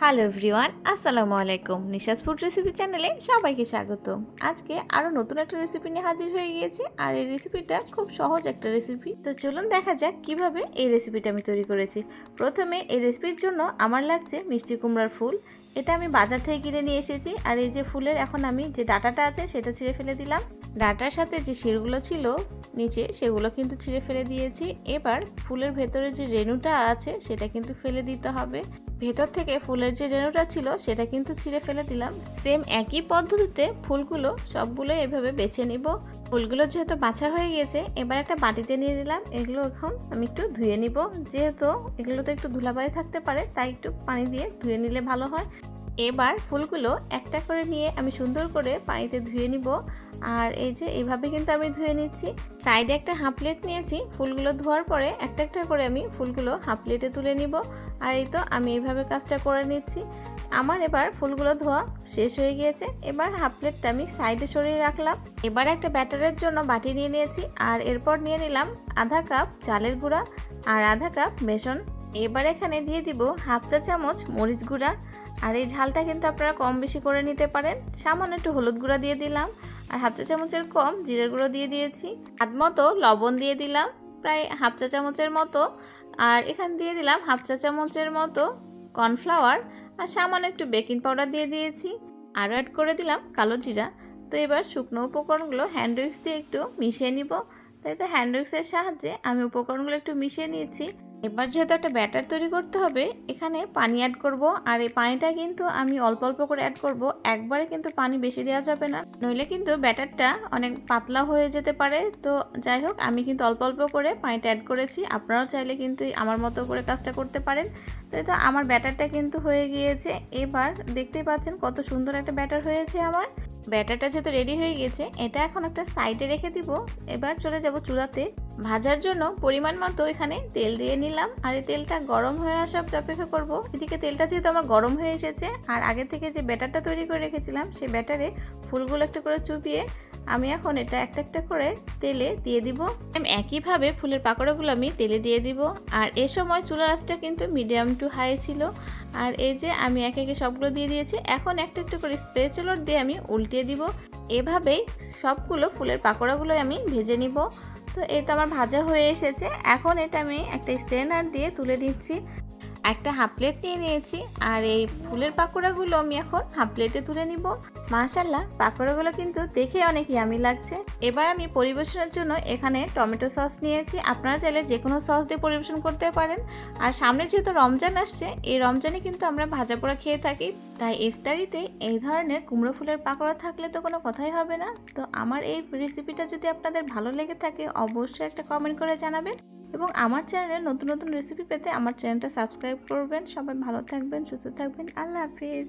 Hello everyone, আসসালামু আলাইকুম। নিশাস food recipe চ্যানেলে সবাইকে স্বাগত। আজকে আরও নতুন একটা রেসিপি নিয়ে হাজির হয়ে গিয়েছি, আর এই রেসিপিটা খুব সহজ একটা রেসিপি। তো চলুন দেখা যাক কিভাবে এই রেসিপিটা আমি তৈরি করেছি। প্রথমে এই রেসিপির জন্য আমার লাগছে মিষ্টি কুমড়ার ফুল। এটা আমি বাজার থেকে কিনে নিয়ে এসেছি। আর এই যে ফুলের এখন আমি যে ডাঁটাটা আছে সেটা ছিঁড়ে ফেলে দিলাম। ডাঁটার সাথে যে শিরগুলো ছিল নিচে সেগুলো কিন্তু ছিঁড়ে ফেলে দিয়েছি। এবার ফুলের ভেতরে যে রেণুটা আছে সেটা কিন্তু ফেলে দিতে হবে। ভেতর থেকে ফুলের যে রেণুটা ছিল সেটা কিন্তু ছিঁড়ে ফেলে দিলাম। সেম একই পদ্ধতিতে ফুলগুলো সবগুলো এভাবে বেছে নিব। ফুলগুলো যেহেতু বাছা হয়ে গেছে, এবার একটা বাটিতে নিয়ে নিলাম। এগুলো এখন আমি একটু ধুয়ে নিব। যেহেতু এগুলোতে একটু ধুলাবালি থাকতে পারে, তাই একটু পানি দিয়ে ধুয়ে নিলে ভালো হয়। এবার ফুলগুলো একটা করে নিয়ে আমি সুন্দর করে পানিতে ধুয়ে নিব। আর এই যে এইভাবে কিন্তু আমি ধুয়ে নিচ্ছি। সাইডে একটা হাফ প্লেট নিয়েছি। ফুলগুলো ধোয়ার পরে একটা একটা করে আমি ফুলগুলো হাফ প্লেটে তুলে নিব। আর এই তো আমি এইভাবে কাজটা করে নিচ্ছি। আমার এবার ফুলগুলো ধোয়া শেষ হয়ে গিয়েছে। এবার হাফ প্লেটটা আমি সাইডে সরিয়ে রাখলাম। এবার একটা ব্যাটারের জন্য বাটি নিয়ে নিয়েছি। আর এরপর নিয়ে নিলাম আধা কাপ চালের গুঁড়া আর আধা কাপ বেসন। এবার এখানে দিয়ে দিব হাফ চা চামচ মরিচ গুঁড়া। আর এই ঝালটা কিন্তু আপনারা কম বেশি করে নিতে পারেন। সামান্য একটু হলুদ গুঁড়া দিয়ে দিলাম, আর হাফ চা চামচের কম জিরের গুঁড়ো দিয়ে দিয়েছি। স্বাদ মতো লবণ দিয়ে দিলাম, প্রায় হাফ চা চামচের মতো। আর এখানে দিয়ে দিলাম হাফ চা চামচের মতো কর্নফ্লাওয়ার, আর সামান্য একটু বেকিং পাউডার দিয়ে দিয়েছি। আরও অ্যাড করে দিলাম কালো জিরা। তো এবার শুকনো উপকরণগুলো হ্যান্ড উইক্স দিয়ে একটু মিশিয়ে নিব। তাই তো হ্যান্ড উইক্সের সাহায্যে আমি উপকরণগুলো একটু মিশিয়ে নিয়েছি। এবার যেহেতু একটা ব্যাটার তৈরি করতে হবে, এখানে পানি অ্যাড করব। আর এই পানিটা কিন্তু আমি অল্প অল্প করে অ্যাড করব, একবারে কিন্তু পানি বেশি দেওয়া যাবে না, নইলে কিন্তু ব্যাটারটা অনেক পাতলা হয়ে যেতে পারে। তো যাই হোক, আমি কিন্তু অল্প অল্প করে পানিটা অ্যাড করেছি। আপনারাও চাইলে কিন্তু আমার মতো করে কাজটা করতে পারেন। তো আমার ব্যাটারটা কিন্তু হয়ে গিয়েছে। এবার দেখতেই পাচ্ছেন কত সুন্দর একটা ব্যাটার হয়েছে আমার। ব্যাটারটা যেহেতু রেডি হয়ে গেছে, এটা এখন একটা সাইডে রেখে দিব। এবার চলে যাব চুলাতে। ভাজার জন্য পরিমাণ মতো এখানে তেল দিয়ে নিলাম। আর এই তেলটা গরম হয়ে আসা অবধি অপেক্ষা করব। এদিকে তেলটা যেহেতু আমার গরম হয়ে এসেছে, আর আগে থেকে যে ব্যাটারটা তৈরি করে রেখেছিলাম সেই ব্যাটারে ফুলগুলো একটু করে চুপিয়ে আমি এখন এটা একটা একটা করে তেলে দিয়ে দিব। একইভাবে ফুলের পাকোড়াগুলো আমি তেলে দিয়ে দিব। আর এ সময় চুলার আঁচটা কিন্তু মিডিয়াম টু হাই ছিল। আর এই যে আমি একে একে সবগুলো দিয়ে দিয়েছি। এখন একটা একটা করে স্প্যাচুলার দিয়ে আমি উল্টিয়ে দিব। এভাবেই সবগুলো ফুলের পাকোড়াগুলো আমি ভেজে নিব। তো এই তো আমার ভাজা হয়ে এসেছে। এখন এটা আমি একটা স্ট্রেনার দিয়ে তুলে নিচ্ছি। একটা হাফ প্লেট নিয়ে নিয়েছি, আর এই ফুলের পাকোড়াগুলো আমি এখন হাফ প্লেটে তুলে নিব। মাশাআল্লাহ, পাকোড়াগুলো কিন্তু দেখে অনেক ইয়ামি লাগছে। এবার আমি পরিবেশনের জন্য এখানে টমেটো সস নিয়েছি। আপনারা চাইলে যে কোনো সস দিয়ে পরিবেশন করতে পারেন। আর সামনে যেহেতু রমজান আসছে, এই রমজানে কিন্তু আমরা ভাজা পোড়া খেয়ে থাকি। তাই ইফতারিতে এই ধরনের কুমড়ো ফুলের পাকোড়া থাকলে তো কোনো কথাই হবে না। তো আমার এই রেসিপিটা যদি আপনাদের ভালো লেগে থাকে, অবশ্যই একটা কমেন্ট করে জানাবেন। এবং আমার চ্যানেলে নতুন নতুন রেসিপি পেতে আমার চ্যানেলটা সাবস্ক্রাইব করবেন। সবাই ভালো থাকবেন, সুস্থ থাকবেন। আল্লাহ হাফিজ।